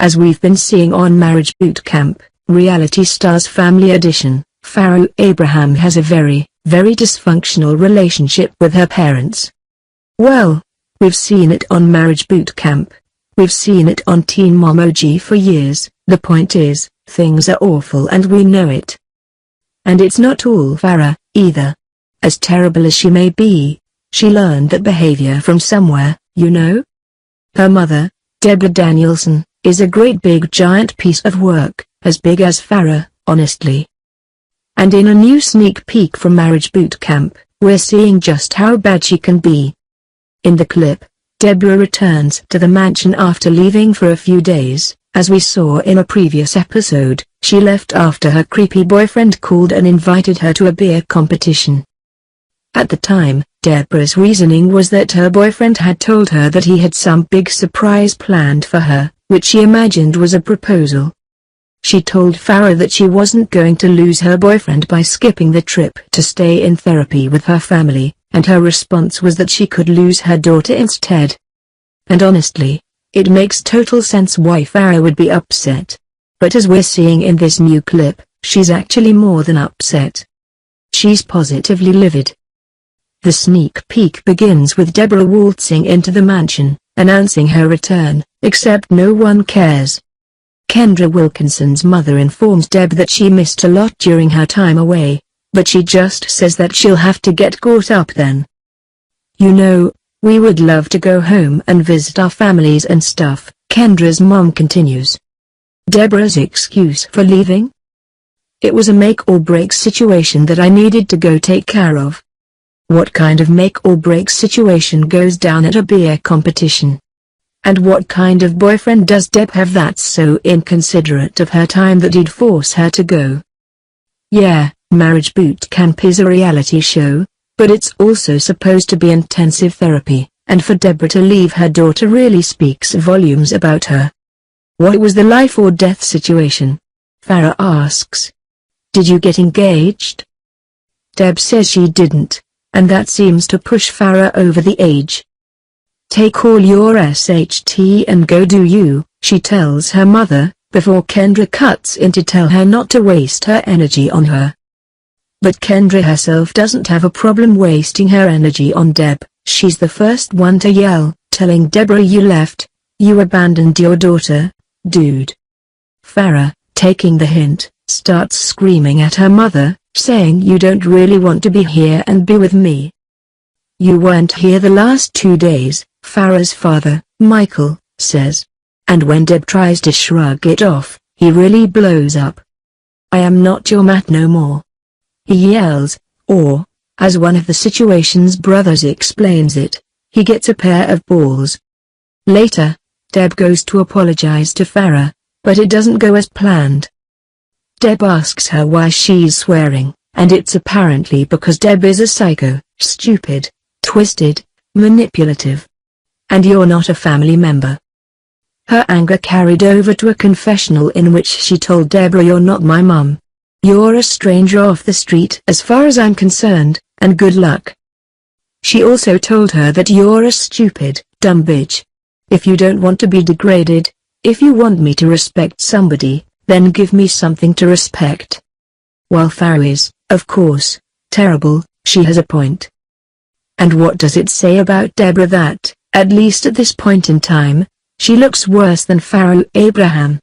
As we've been seeing on Marriage Boot Camp, Reality Stars Family Edition, Farrah Abraham has a very, very dysfunctional relationship with her parents. Well, we've seen it on Marriage Boot Camp. We've seen it on Teen Mom OG for years. The point is, things are awful and we know it. And it's not all Farrah, either. As terrible as she may be, she learned that behavior from somewhere, you know? Her mother, Debra Danielsen, is a great big giant piece of work, as big as Farrah, honestly. And in a new sneak peek from Marriage Boot Camp, we're seeing just how bad she can be. In the clip, Debra returns to the mansion after leaving for a few days. As we saw in a previous episode, she left after her creepy boyfriend called and invited her to a beer competition. At the time, Debra's reasoning was that her boyfriend had told her that he had some big surprise planned for her, which she imagined was a proposal. She told Farrah that she wasn't going to lose her boyfriend by skipping the trip to stay in therapy with her family, and her response was that she could lose her daughter instead. And honestly, it makes total sense why Farrah would be upset. But as we're seeing in this new clip, she's actually more than upset. She's positively livid. The sneak peek begins with Debra waltzing into the mansion, announcing her return, except no one cares. Kendra Wilkinson's mother informs Deb that she missed a lot during her time away, but she just says that she'll have to get caught up then. You know, we would love to go home and visit our families and stuff, Kendra's mom continues. Debra's excuse for leaving? It was a make-or-break situation that I needed to go take care of. What kind of make-or-break situation goes down at a beer competition? And what kind of boyfriend does Deb have that's so inconsiderate of her time that he'd force her to go? Yeah, Marriage Boot Camp is a reality show, but it's also supposed to be intensive therapy, and for Debra to leave her daughter really speaks volumes about her. What was the life or death situation? Farrah asks. Did you get engaged? Deb says she didn't, and that seems to push Farrah over the edge. Take all your SHT and go do you, she tells her mother, before Kendra cuts in to tell her not to waste her energy on her. But Kendra herself doesn't have a problem wasting her energy on Deb. She's the first one to yell, telling Debra you left, you abandoned your daughter, dude. Farrah, taking the hint, starts screaming at her mother, saying you don't really want to be here and be with me. You weren't here the last 2 days, Farrah's father, Michael, says. And when Deb tries to shrug it off, he really blows up. I am not your Matt no more. He yells, or, as one of the situation's brothers explains it, he gets a pair of balls. Later, Deb goes to apologize to Farrah, but it doesn't go as planned. Deb asks her why she's swearing, and it's apparently because Deb is a psycho, stupid, twisted, manipulative. And you're not a family member. Her anger carried over to a confessional in which she told Debra you're not my mum. You're a stranger off the street as far as I'm concerned, and good luck. She also told her that you're a stupid, dumb bitch. If you don't want to be degraded, if you want me to respect somebody, then give me something to respect. While Farrah is, of course, terrible, she has a point. And what does it say about Debra that, at least at this point in time, she looks worse than Farrah Abraham?